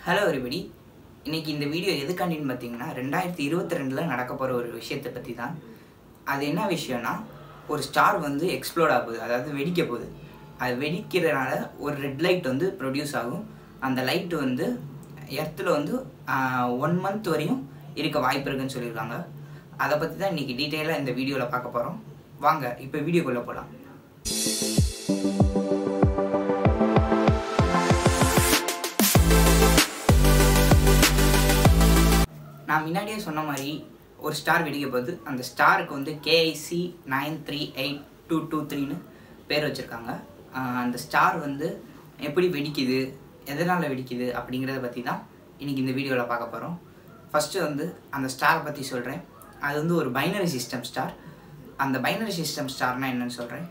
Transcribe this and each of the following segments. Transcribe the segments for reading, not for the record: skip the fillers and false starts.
Hello everybody. இன்னைக்கு இந்த video எதுக்காண்டின்னு பார்த்தீங்கன்னா 2022 நடக்க போகிற ஒரு விஷயத்தை பற்றி தான். அது என்ன விஷயம்னா, ஒரு ஸ்டார் வந்து எக்ஸ்ப்ளோட் ஆகுது, அதாவது வெடிக்க போகுது. அது வெடிக்கிறதுனால ஒரு ரெட் லைட் வந்து ப்ரொடியூஸ் ஆகும். அந்த லைட் வந்து எர்த்தில் வந்து 1 month வரையும் இருக்க வாய்ப்பு இருக்குன்னு சொல்லியிருக்காங்க. அதை பற்றி தான் இன்றைக்கி டீட்டெயிலாக இந்த வீடியோவில் பார்க்க போகிறோம். வாங்க இப்போ வீடியோக்குள்ளே போகலாம். நான் முன்னாடியே சொன்ன மாதிரி ஒரு ஸ்டார் வெடிக்க போகுது. அந்த ஸ்டாருக்கு வந்து KIC 938223ன்னு பேர் வச்சுருக்காங்க. அந்த ஸ்டார் வந்து எப்படி வெடிக்குது, எதனால் வெடிக்குது அப்படிங்கிறத பற்றி தான் இன்றைக்கி இந்த வீடியோவில் பார்க்க போகிறோம். ஃபஸ்ட்டு வந்து அந்த ஸ்டாரை பற்றி சொல்கிறேன். அது வந்து ஒரு பைனரி சிஸ்டம் ஸ்டார். அந்த பைனரி சிஸ்டம் ஸ்டார்னால் என்னென்னு சொல்கிறேன்.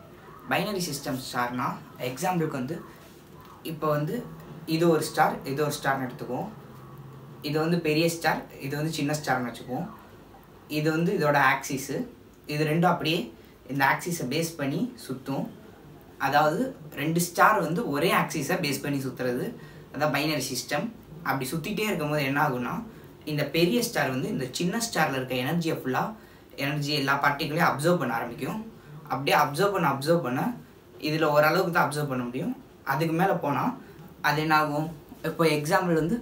பைனரி சிஸ்டம் ஸ்டார்னால் எக்ஸாம்பிளுக்கு வந்து இப்போ வந்து இது ஒரு ஸ்டார், இது ஒரு ஸ்டார்னு எடுத்துக்குவோம். இது வந்து பெரிய ஸ்டார், இது வந்து சின்ன ஸ்டார்னு வச்சுக்குவோம். இது வந்து இதோட ஆக்சிஸு. இது ரெண்டும் அப்படியே இந்த ஆக்சிஸை பேஸ் பண்ணி சுற்றும். அதாவது 2 ஸ்டார் வந்து ஒரே ஆக்சிஸை பேஸ் பண்ணி சுற்றுறது, அதான் பைனரி சிஸ்டம். அப்படி சுற்றிட்டே இருக்கும்போது என்ன ஆகுன்னா, இந்த பெரிய ஸ்டார் வந்து இந்த சின்ன ஸ்டாரில் இருக்க எனர்ஜியை எனர்ஜி எல்லா பார்ட்டிகளையும் அப்சர்வ் பண்ண ஆரம்பிக்கும். அப்படியே அப்சர்வ் பண்ண இதில் ஓரளவுக்கு தான் அப்சர்வ் பண்ண முடியும். அதுக்கு மேலே போனால் அது என்ன ஆகும். இப்போ எக்ஸாம்பிள் வந்து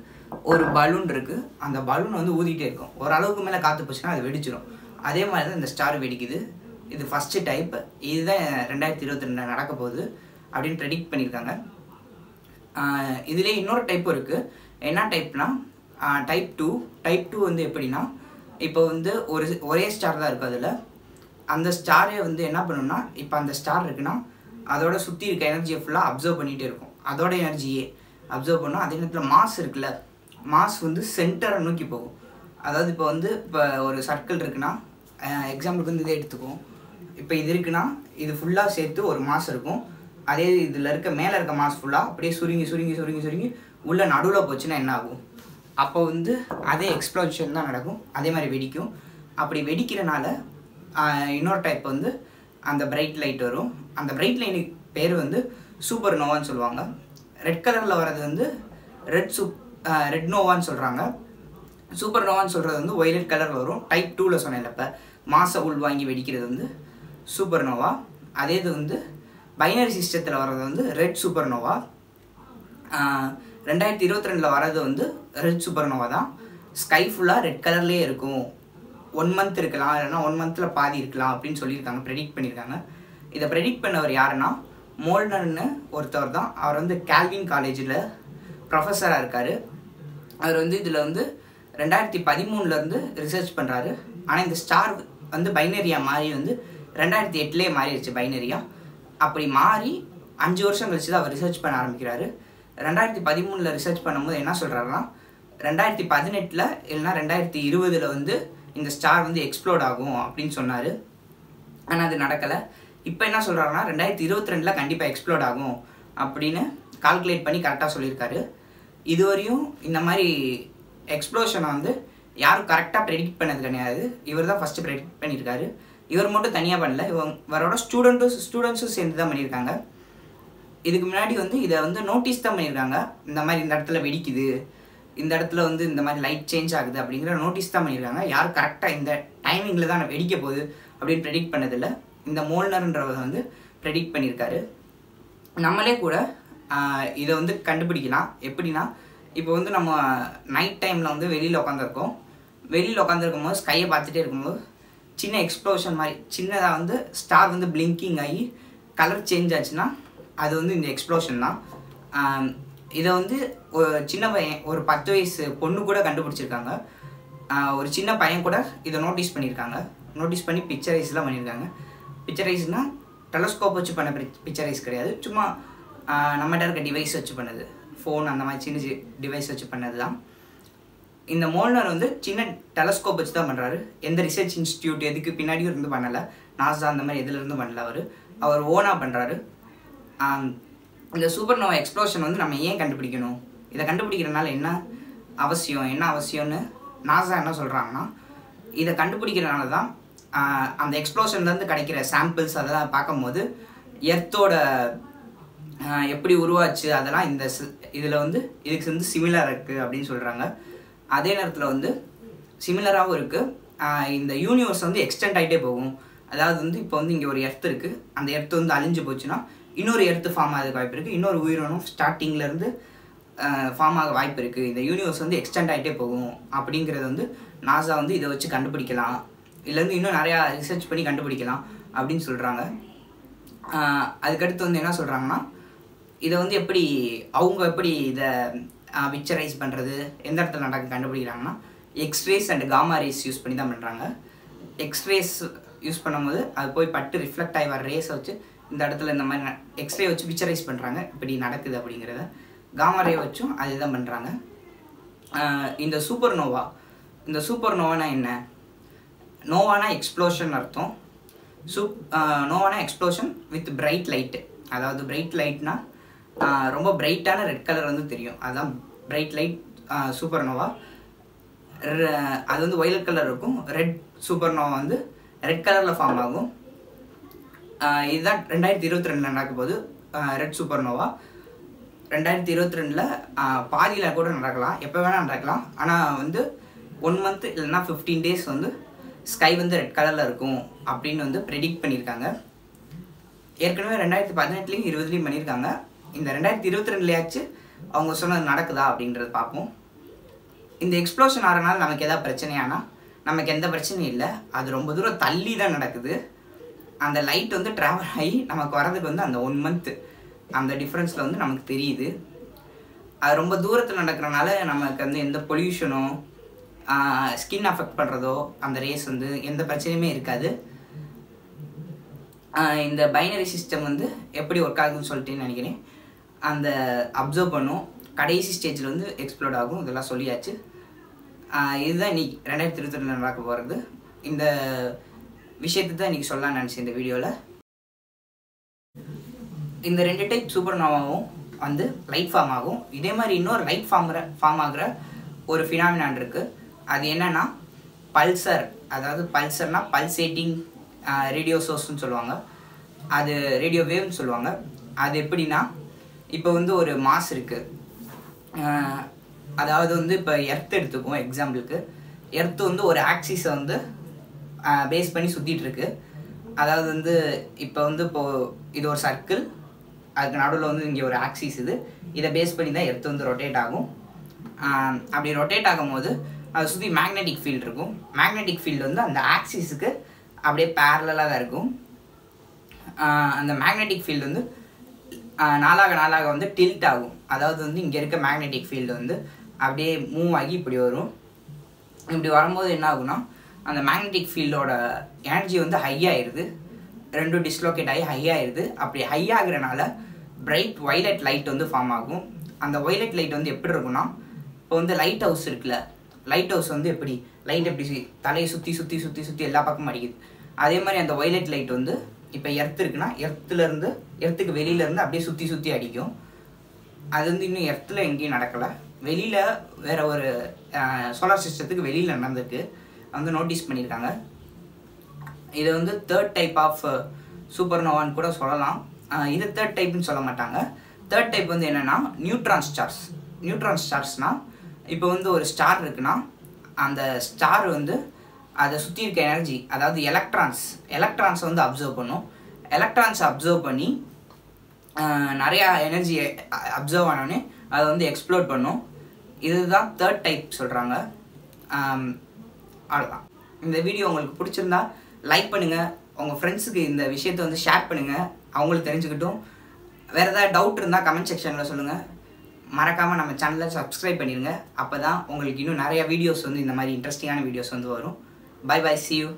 ஒரு பலூன் இருக்குது. அந்த பலூன் வந்து ஊதிட்டே இருக்கும். ஓரளவுக்கு மேலே காற்று போச்சுன்னா அது வெடிச்சிடும். அதே மாதிரி தான் இந்த ஸ்டார் வெடிக்குது. இது ஃபஸ்ட்டு டைப். இதுதான் 2022 நடக்க போகுது அப்படின்னு ப்ரெடிக்ட் பண்ணியிருக்காங்க. இதிலே இன்னொரு டைப்பும் இருக்குது. என்ன டைப்னா டைப் 2. டைப் 2 வந்து எப்படின்னா, இப்போ வந்து ஒரே ஸ்டார் தான் இருக்குது. அதில் அந்த ஸ்டாரே வந்து என்ன பண்ணுன்னா, இப்போ அந்த ஸ்டார் இருக்குன்னா அதோட சுற்றி இருக்க எனர்ஜியை ஃபுல்லாக அப்சர்வ் பண்ணிகிட்டே இருக்கும். அதோட எனர்ஜியே அப்சர்வ் பண்ணோம். அதே நேரத்தில் மாஸ் இருக்குல்ல, மாஸ் வந்து சென்டரை நோக்கி போகும். அதாவது இப்போ வந்து இப்போ ஒரு சர்க்கிள் இருக்குன்னா, எக்ஸாம்பிளுக்கு வந்து இதே எடுத்துக்குவோம். இப்போ இது இருக்குன்னா இது ஃபுல்லாக சேர்த்து ஒரு மாஸ் இருக்கும். அதே இதில் இருக்க மேலே இருக்க மாஸ் ஃபுல்லாக அப்படியே சுருங்கி உள்ள நடுவில் போச்சுன்னா என்ன ஆகும். அப்போ வந்து அதே எக்ஸ்ப்ளோஷன் தான் நடக்கும். அதே மாதிரி வெடிக்கும். அப்படி வெடிக்கிறனால இன்னொரு டைப் வந்து அந்த பிரைட் லைட் வரும். அந்த பிரைட் லைனுக்கு பேர் வந்து சூப்பர் நோவான்னு சொல்லுவாங்க. ரெட் கலரில் வர்றது வந்து ரெட் நோவான்னு சொல்கிறாங்க. சூப்பர் நோவான்னு சொல்கிறது வந்து ஒய்லட் கலரில் வரும். டைப் 2ல் சொன்னேன். இப்போ மாசை உள்வாங்கி வெடிக்கிறது வந்து சூப்பர் நோவா. அதே இது வந்து பைனரி சிஸ்டத்தில் வர்றது வந்து ரெட் சூப்பர் நோவா. 2022 வர்றது வந்து ரெட் சூப்பர் நோவா தான். ஸ்கை ஃபுல்லாக ரெட் கலர்லேயே இருக்கும். 1 month இருக்கலாம், இல்லைன்னா 1 monthல் பாதி இருக்கலாம் அப்படின்னு சொல்லியிருக்காங்க, ப்ரெடிக்ட் பண்ணியிருக்காங்க. இதை ப்ரெடிக்ட் பண்ணவர் யாருன்னா மோல்னர்னு ஒருத்தவர் தான். அவர் வந்து கால்வின் காலேஜில் ப்ரொஃபஸராக இருக்கார். அவர் வந்து இதில் வந்து 2013 ரிசர்ச் பண்ணுறாரு. ஆனால் இந்த ஸ்டார் வந்து பைனரியாக மாறி வந்து 2008 மாறிடுச்சு பைனரியாக. அப்படி மாறி 5 வருஷம் கழிச்சு தான் அவர் ரிசர்ச் பண்ண ஆரம்பிக்கிறாரு. 2013 ரிசர்ச் பண்ணும்போது என்ன சொல்கிறாருன்னா, 2018 இல்லைனா 2020 வந்து இந்த ஸ்டார் வந்து எக்ஸ்ப்ளோட் ஆகும் அப்படின்னு சொன்னார். ஆனால் அது நடக்கலை. இப்போ என்ன சொல்கிறாருன்னா 2022 கண்டிப்பாக எக்ஸ்ப்ளோட் ஆகும் அப்படின்னு கால்குலேட் பண்ணி கரெக்டாக சொல்லியிருக்காரு. இதுவரையும் இந்த மாதிரி எக்ஸ்ப்ளோஷனை வந்து யாரும் கரெக்டாக ப்ரெடிக்ட் பண்ணது கிடையாது. இவர் தான் ஃபஸ்ட்டு ப்ரெடிக்ட் பண்ணியிருக்காரு. இவர் மட்டும் தனியாக பண்ணல, இவரோட ஸ்டூடெண்ட்ஸும் சேர்ந்து தான் பண்ணியிருக்காங்க. இதுக்கு முன்னாடி வந்து இதை வந்து நோட்டீஸ் தான் பண்ணியிருக்காங்க. இந்த மாதிரி இந்த இடத்துல வெடிக்குது, இந்த இடத்துல வந்து இந்த மாதிரி லைட் சேஞ்ச் ஆகுது அப்படிங்கிற நோட்டீஸ் தான் பண்ணியிருக்காங்க. யாரும் கரெக்டாக இந்த டைமிங்கில் தான் வெடிக்க போகுது அப்படின்னு ப்ரெடிக்ட் பண்ணதில்லை. இந்த மோல்னர்ன்றவர் வந்து ப்ரெடிக்ட் பண்ணியிருக்காரு. நம்மளே கூட இதை வந்து கண்டுபிடிக்கலாம். எப்படின்னா, இப்போ வந்து நம்ம நைட் டைமில் வந்து வெளியில் உட்காந்துருக்கும் போது ஸ்கையை பார்த்துட்டே இருக்கும்போது சின்ன எக்ஸ்ப்ளோஷன் மாதிரி சின்னதாக வந்து ஸ்டார் வந்து பிளிங்கிங் ஆகி கலர் சேஞ்ச் ஆச்சுன்னா அது வந்து இந்த எக்ஸ்ப்ளோஷன் தான். இதை வந்து ஒரு சின்ன பையன், ஒரு 10 வயசு பொண்ணு கூட கண்டுபிடிச்சிருக்காங்க. ஒரு சின்ன பையன் கூட இதை நோட்டீஸ் பண்ணி பிக்சரைஸ்லாம் பண்ணியிருக்காங்க. பிக்சரைஸ்னால் டெலஸ்கோப் வச்சு பண்ண பிக்சரைஸ் கிடையாது, சும்மா நம்மகிட்ட இருக்க டிவைஸ் வச்சு பண்ணது, ஃபோன் அந்த மாதிரி சின்ன டிவைஸ் வச்சு பண்ணது தான். இந்த மோல்னர் வந்து சின்ன டெலஸ்கோப் வச்சு தான் பண்ணுறாரு. எந்த ரிசர்ச் இன்ஸ்டியூட் எதுக்கு பின்னாடியும் இருந்து பண்ணலை, நாசா அந்த மாதிரி எதுலேருந்து பண்ணல. அவர் ஓனாக பண்ணுறாரு. இந்த சூப்பர் நோவா எக்ஸ்ப்ளோஷன் வந்து நம்ம ஏன் கண்டுபிடிக்கணும், இதை கண்டுபிடிக்கிறதுனால என்ன அவசியம்னு நாசா என்ன சொல்கிறாங்கன்னா, இதை கண்டுபிடிக்கிறதுனால தான் அந்த எக்ஸ்ப்ளோஷன்லேருந்து கிடைக்கிற சாம்பிள்ஸ் அதெல்லாம் பார்க்கும்போது எர்த்தோட எப்படி உருவாச்சு அதெல்லாம் இந்த இதில் வந்து இதுக்கு வந்து சிமிலராக இருக்குது அப்படின்னு சொல்கிறாங்க. அதே நேரத்தில் வந்து சிமிலராகவும் இருக்குது. இந்த யூனிவர்ஸ் வந்து எக்ஸ்டெண்ட் ஆகிட்டே போகும். அதாவது வந்து இப்போ வந்து இங்கே ஒரு எர்த் இருக்குது, அந்த எர்த் வந்து அழிஞ்சு போச்சுன்னா இன்னொரு எர்த்து ஃபார்ம் ஆகிறதுக்கு வாய்ப்பு இருக்குது. இன்னொரு உயிரினம் ஸ்டார்டிங்லேருந்து ஃபார்ம் ஆக வாய்ப்பு இருக்குது. இந்த யூனிவர்ஸ் வந்து எக்ஸ்டெண்ட் ஆகிட்டே போகும் அப்படிங்கிறது வந்து நாசா வந்து இதை வச்சு கண்டுபிடிக்கலாம், இல்லை வந்து இன்னும் நிறையா ரிசர்ச் பண்ணி கண்டுபிடிக்கலாம் அப்படின்னு சொல்கிறாங்க. அதுக்கடுத்து வந்து என்ன சொல்கிறாங்கன்னா, இதை வந்து அவங்க எப்படி இதை பிக்சரைஸ் பண்ணுறது, எந்த இடத்துல நடக்க கண்டுபிடிக்கிறாங்கன்னா X rays and gamma rays use பண்ணி தான் பண்ணுறாங்க. எக்ஸ்ரேஸ் யூஸ் பண்ணும்போது அது போய் பட்டு ரிஃப்ளெக்ட் ஆகி வர ரேஸை வச்சு இந்த இடத்துல இந்த மாதிரி எக்ஸ்ரே வச்சு பிக்சரைஸ் பண்ணுறாங்க, இப்படி நடக்குது அப்படிங்கிறத. காமா ரே வச்சும் அதே தான் பண்ணுறாங்க. இந்த சூப்பர்னோவானா என்ன? நோவானா எக்ஸ்ப்ளோஷன் அர்த்தம். நோவானா எக்ஸ்ப்ளோஷன் வித் பிரைட் லைட்டு. அதாவது பிரைட் லைட்னா ரொம்ப பிரைட்டான ரெட் கலர் வந்து தெரியும், அதுதான் பிரைட் லைட் சூப்பர்னோவா. அது வந்து வயலட் கலர் இருக்கும். ரெட் சூப்பர்னோவா வந்து ரெட் கலரில் ஃபார்ம் ஆகும். இதுதான் 2022 நடக்கும் போது ரெட் சூப்பர்னோவா. 2022 பாதியில் கூட நடக்கலாம், எப்போ வேணால் நடக்கலாம். ஆனால் வந்து 1 month இல்லைன்னா 15 days வந்து ஸ்கை வந்து ரெட் கலரில் இருக்கும் அப்படின்னு வந்து ப்ரெடிக்ட் பண்ணியிருக்காங்க. ஏற்கனவே 2018 20 பண்ணியிருக்காங்க. இந்த 2022 அவங்க சொன்னது நடக்குதா அப்படின்றது பார்ப்போம். இந்த எக்ஸ்ப்ளோஷன் ஆகிறனால நமக்கு எதாவது பிரச்சனையானா நமக்கு எந்த பிரச்சனையும் இல்லை. அது ரொம்ப தூரம் தள்ளி தான் நடக்குது. அந்த லைட் வந்து ட்ராவல் ஆகி நமக்கு வரதுக்கு வந்து அந்த 1 month அந்த டிஃப்ரென்ஸில் வந்து நமக்கு தெரியுது. அது ரொம்ப தூரத்தில் நடக்கிறனால நமக்கு வந்து எந்த பொல்யூஷனோ ஸ்கின் அஃபெக்ட் பண்ணுறதோ அந்த ரேஸ் வந்து எந்த பிரச்சனையுமே இருக்காது. இந்த பைனரி சிஸ்டம் வந்து எப்படி ஒர்க் ஆகுதுன்னு சொல்லிட்டு நினைக்கிறேன். அந்த அப்சர்வ் பண்ணும், கடைசி ஸ்டேஜில் வந்து எக்ஸ்ப்ளோர்ட் ஆகும். இதெல்லாம் சொல்லியாச்சு. இதுதான் இன்றைக்கி 2022 நடக்க போகிறது. இந்த விஷயத்தை தான் இன்றைக்கி சொல்லலாம்னு நினச்சேன் இந்த வீடியோவில். இந்த 2 டைப் சூப்பர்னோவாவும் வந்து லைட் ஃபார்ம் ஆகும். இதே மாதிரி இன்னொரு லைட் ஃபார்ம் ஆகிற ஒரு ஃபினாமினான் இருக்குது. அது என்னென்னா பல்சர். அதாவது பல்சர்னால் பல்சேட்டிங் ரேடியோ சோர்ஸ்ன்னு சொல்லுவாங்க, அது ரேடியோ வேவ்னு சொல்லுவாங்க. அது எப்படின்னா, இப்போ வந்து ஒரு மாஸ் இருக்குது. அதாவது வந்து இப்போ எர்த் எடுத்துக்குவோம் எக்ஸாம்பிளுக்கு. எர்த்து வந்து ஒரு ஆக்சிஸை வந்து பேஸ் பண்ணி சுற்றிட்டுருக்கு. அதாவது வந்து இப்போ வந்து இது ஒரு சர்க்கிள், அதுக்கு நடுவில் வந்து இங்கே ஒரு ஆக்சிஸ், இதை பேஸ் பண்ணி தான் எர்த்து வந்து ரொட்டேட் ஆகும். அப்படி ரொட்டேட் ஆகும்போது அதை சுற்றி மேக்னெட்டிக் ஃபீல்டு இருக்கும். மேக்னெட்டிக் ஃபீல்டு வந்து அந்த ஆக்சிஸுக்கு அப்படியே பேரலாக தான் இருக்கும். அந்த மேக்னெட்டிக் ஃபீல்டு வந்து நாளாக வந்து டில்ட் ஆகும். அதாவது வந்து இங்கே இருக்க மேக்னெட்டிக் ஃபீல்டு வந்து அப்படியே மூவ் ஆகி இப்படி வரும். இப்படி வரும்போது என்ன ஆகுனா, அந்த மேக்னெட்டிக் ஃபீல்டோட எனர்ஜி வந்து ஹை ஆயிடுது, ரெண்டும் டிஸ்லோகேட் ஆகி ஹை ஆயிடுது. அப்படி ஹை ஆகுறனால பிரைட் வயலட் லைட் வந்து ஃபார்ம் ஆகும். அந்த வயலட் லைட் வந்து எப்படி இருக்குன்னா, இப்போ வந்து லைட் ஹவுஸ் இருக்குல்ல, லைட் ஹவுஸ் வந்து எப்படி லைட் எப்படி தலையை சுற்றி சுற்றி சுற்றி சுற்றி எல்லா பக்கமும் அடிக்குது. அதே மாதிரி அந்த வயலட் லைட் வந்து இப்போ எர்த் இருக்குன்னா எர்த்துக்கு வெளியிலேருந்து அப்படியே சுற்றி சுற்றி அடிக்கும். அது வந்து இன்னும் எர்த்தில் எங்கேயும் நடக்கலை, வெளியில் வேறு ஒரு சோலார் சிஸ்டத்துக்கு வெளியில் நடந்திருக்கு, வந்து நோட்டீஸ் பண்ணியிருக்காங்க. இதை வந்து 3rd டைப் ஆஃப் சூப்பர்னோவான்னு கூட சொல்லலாம். இது 3rd டைப்னு சொல்ல மாட்டாங்க. 3rd டைப் வந்து என்னென்னா நியூட்ரான் ஸ்டார்ஸ். நியூட்ரான் ஸ்டார்ஸ்னால் இப்போ வந்து ஒரு ஸ்டார் இருக்குன்னா அந்த ஸ்டார் வந்து அதை சுற்றி இருக்க எனர்ஜி, அதாவது எலக்ட்ரான்ஸை வந்து அப்சர்வ் பண்ணும். எலக்ட்ரான்ஸை அப்சர்வ் பண்ணி நிறையா எனர்ஜி அப்சர்வ் ஆனோடனே அதை வந்து எக்ஸ்ப்ளோர் பண்ணும். இதுதான் 3rd டைப் சொல்கிறாங்க. அவ்வளோதான். இந்த வீடியோ உங்களுக்கு பிடிச்சிருந்தா லைக் பண்ணுங்கள், உங்கள் ஃப்ரெண்ட்ஸுக்கு இந்த விஷயத்தை வந்து ஷேர் பண்ணுங்கள், அவங்களுக்கு தெரிஞ்சுக்கிட்டும். வேறு ஏதாவது டவுட் இருந்தால் கமெண்ட் செக்ஷனில் சொல்லுங்கள். மறக்காமல் நம்ம சேனலை சப்ஸ்கிரைப் பண்ணிடுங்க. அப்போ தான் உங்களுக்கு இன்னும் நிறையா வீடியோஸ் வந்து இந்த மாதிரி இன்ட்ரெஸ்டிங்கான வீடியோஸ் வந்து வரும். Bye bye, see you.